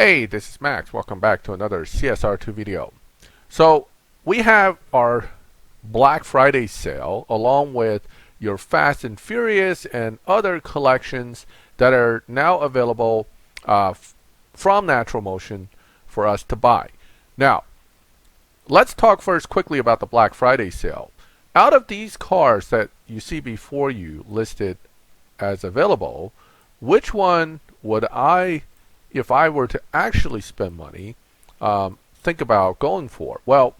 Hey, this is Max. Welcome back to another CSR2 video. So we have our Black Friday sale along with your Fast and Furious and other collections that are now available from Natural Motion for us to buy. Now, let's talk first quickly about the Black Friday sale. Out of these cars that you see before you listed as available, which one would I, if I were to actually spend money, think about going for? Well,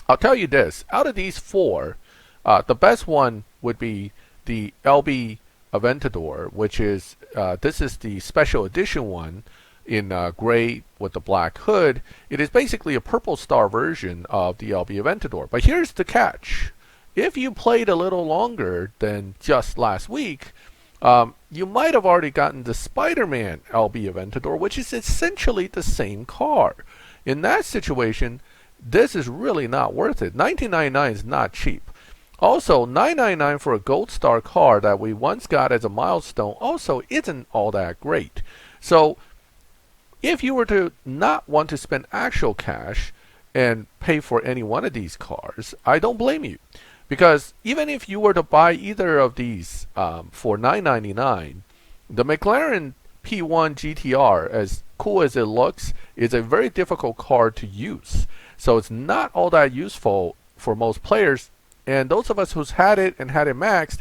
I'll tell you this. Out of these four, the best one would be the LB Aventador, which is, this is the special edition one in gray with the black hood. It is basically a purple star version of the LB Aventador. But here's the catch. If you played a little longer than just last week, you might have already gotten the Spider-Man LB Aventador, which is essentially the same car. In that situation, this is really not worth it. $19.99 is not cheap. Also, $9.99 for a Gold Star car that we once got as a milestone also isn't all that great. So, if you were to not want to spend actual cash and pay for any one of these cars, I don't blame you. Because even if you were to buy either of these for $9.99, the McLaren P1 GTR, as cool as it looks, is a very difficult car to use. So it's not all that useful for most players. And those of us who's had it and had it maxed,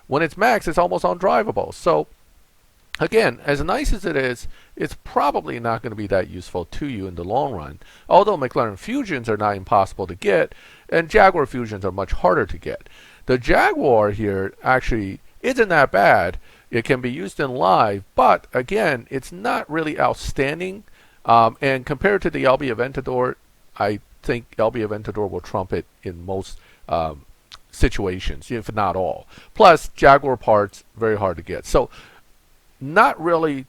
when it's maxed, it's almost undrivable. So again, as nice as it is, it's probably not going to be that useful to you in the long run. Although McLaren Fusions are not impossible to get, and Jaguar Fusions are much harder to get. The Jaguar here actually isn't that bad. It can be used in live, but again, it's not really outstanding. And compared to the LB Aventador, I think LB Aventador will trump it in most situations, if not all. Plus, Jaguar parts, very hard to get. So, not really,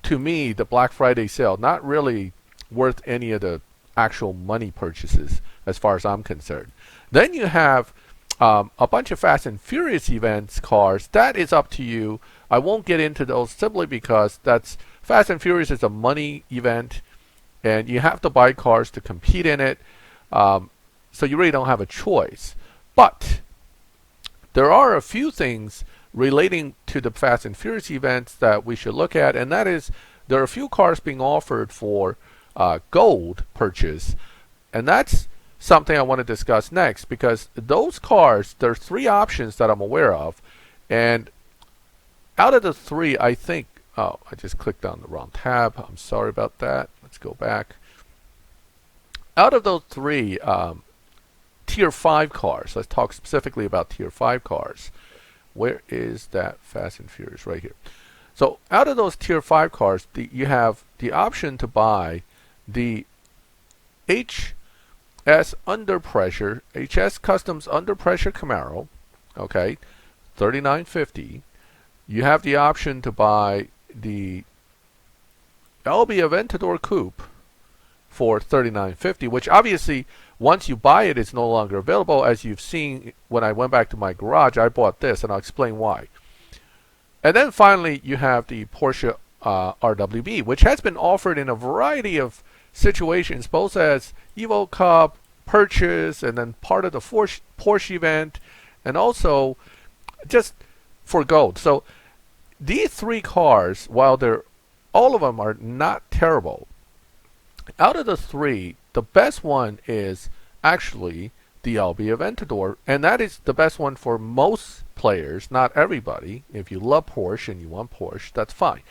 to me, the Black Friday sale, not really worth any of the actual money purchases as far as I'm concerned. Then you have a bunch of Fast and Furious events cars. That is up to you. I won't get into those simply because that's Fast and Furious is a money event and you have to buy cars to compete in it. So you really don't have a choice. But there are a few things relating to the Fast and Furious events that we should look at, and that is there are a few cars being offered for gold purchase, and that's something I want to discuss next because those cars, there are three options that I'm aware of, and out of the three, I think, oh, I just clicked on the wrong tab. I'm sorry about that. Let's go back. Out of those three Tier 5 cars, let's talk specifically about Tier 5 cars. Where is that Fast and Furious? Right here. So out of those Tier 5 cars, you have the option to buy the HS Under Pressure, HS Customs Under Pressure Camaro, okay, $39.50. You have the option to buy the LB Aventador Coupe for $39.50, which obviously once you buy it, it's no longer available. As you've seen, when I went back to my garage, I bought this, and I'll explain why. And then finally, you have the Porsche RWB, which has been offered in a variety of situations, both as Evo Cup, purchase, and then part of the Porsche event, and also just for gold. So these three cars, while all of them are not terrible, out of the three, the best one is actually the LB Aventador, and that is the best one for most players, not everybody. If you love Porsche and you want Porsche, that's fine.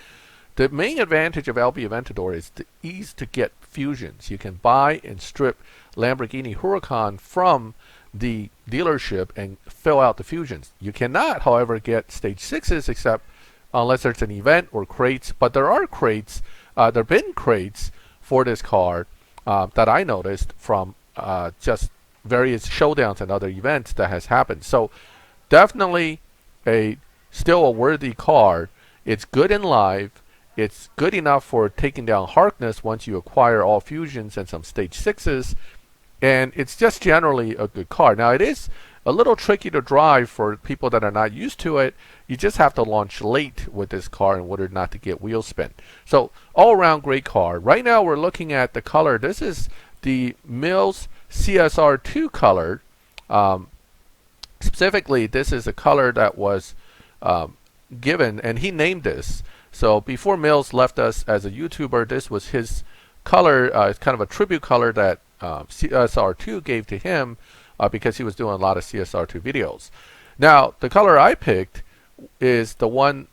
The main advantage of LB Aventador is the ease to get fusions. You can buy and strip Lamborghini Huracan from the dealership and fill out the fusions. You cannot, however, get stage 6s except unless there's an event or crates, but there are crates, there have been crates for this car that I noticed from just various showdowns and other events that has happened. So definitely still a worthy car. It's good in live. It's good enough for taking down Harkness once you acquire all fusions and some stage 6s. And it's just generally a good car. Now it is a little tricky to drive for people that are not used to it. You just have to launch late with this car in order not to get wheel spin. So all around great car. Right now we're looking at the color. This is the Mills CSR2 color. Specifically, this is a color that was given, and he named this. So before Mills left us as a YouTuber, this was his color. It's kind of a tribute color that CSR2 gave to him because he was doing a lot of CSR2 videos. Now, the color I picked is the one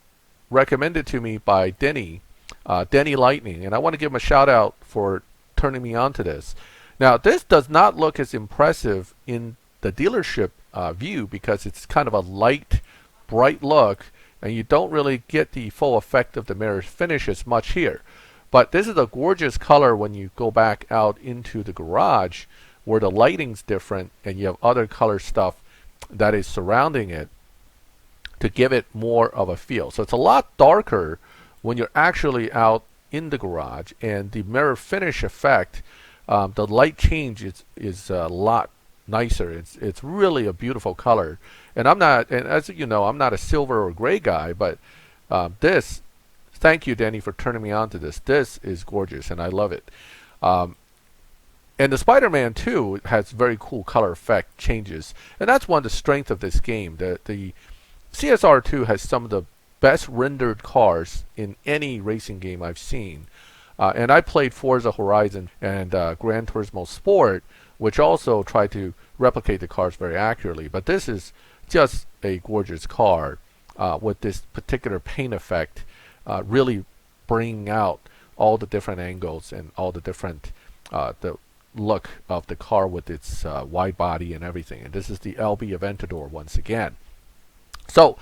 recommended to me by Denny Lightning, and I want to give him a shout out for turning me on to this. Now, this does not look as impressive in the dealership view because it's kind of a light, bright look, and you don't really get the full effect of the mirror finish as much here. But this is a gorgeous color when you go back out into the garage where the lighting's different and you have other color stuff that is surrounding it to give it more of a feel. So it's a lot darker when you're actually out in the garage, and the mirror finish effect, the light change is a lot nicer. It's really a beautiful color. And as you know, I'm not a silver or gray guy, but this, thank you, Danny, for turning me on to this. This is gorgeous, and I love it. And the Spider-Man 2 has very cool color effect changes, and that's one of the strengths of this game. The CSR2 has some of the best rendered cars in any racing game I've seen. And I played Forza Horizon and Gran Turismo Sport, which also try to replicate the cars very accurately. But this is just a gorgeous car with this particular paint effect really bringing out all the different angles and all the different the look of the car with its wide body and everything. And this is the LB Aventador once again. So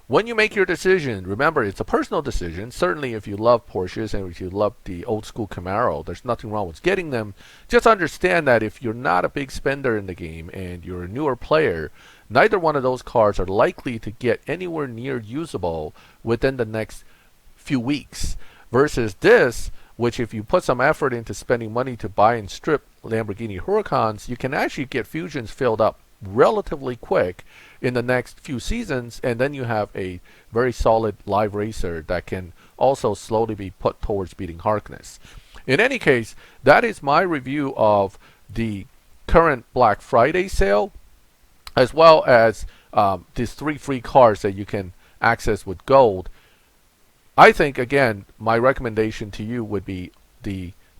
when you make your decision, remember it's a personal decision. Certainly if you love Porsches and if you love the old school Camaro, there's nothing wrong with getting them. Just understand that if you're not a big spender in the game and you're a newer player, neither one of those cars are likely to get anywhere near usable within the next few weeks. Versus this, which if you put some effort into spending money to buy and strip Lamborghini Huracans, you can actually get Fusions filled up relatively quick in the next few seasons, and then you have a very solid live racer that can also slowly be put towards beating Harkness. In any case, that is my review of the current Black Friday sale, as well as these 3 free cars that you can access with gold. I think, again, my recommendation to you would be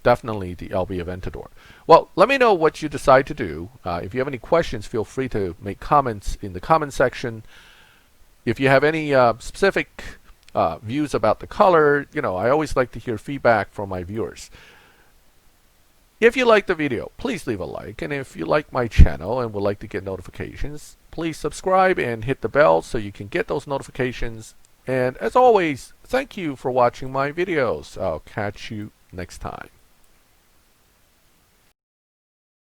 definitely the LB Aventador. Well, let me know what you decide to do. If you have any questions, feel free to make comments in the comment section. If you have any specific views about the color, I always like to hear feedback from my viewers. If you like the video, please leave a like. And if you like my channel and would like to get notifications, please subscribe and hit the bell so you can get those notifications. And as always, thank you for watching my videos. I'll catch you next time.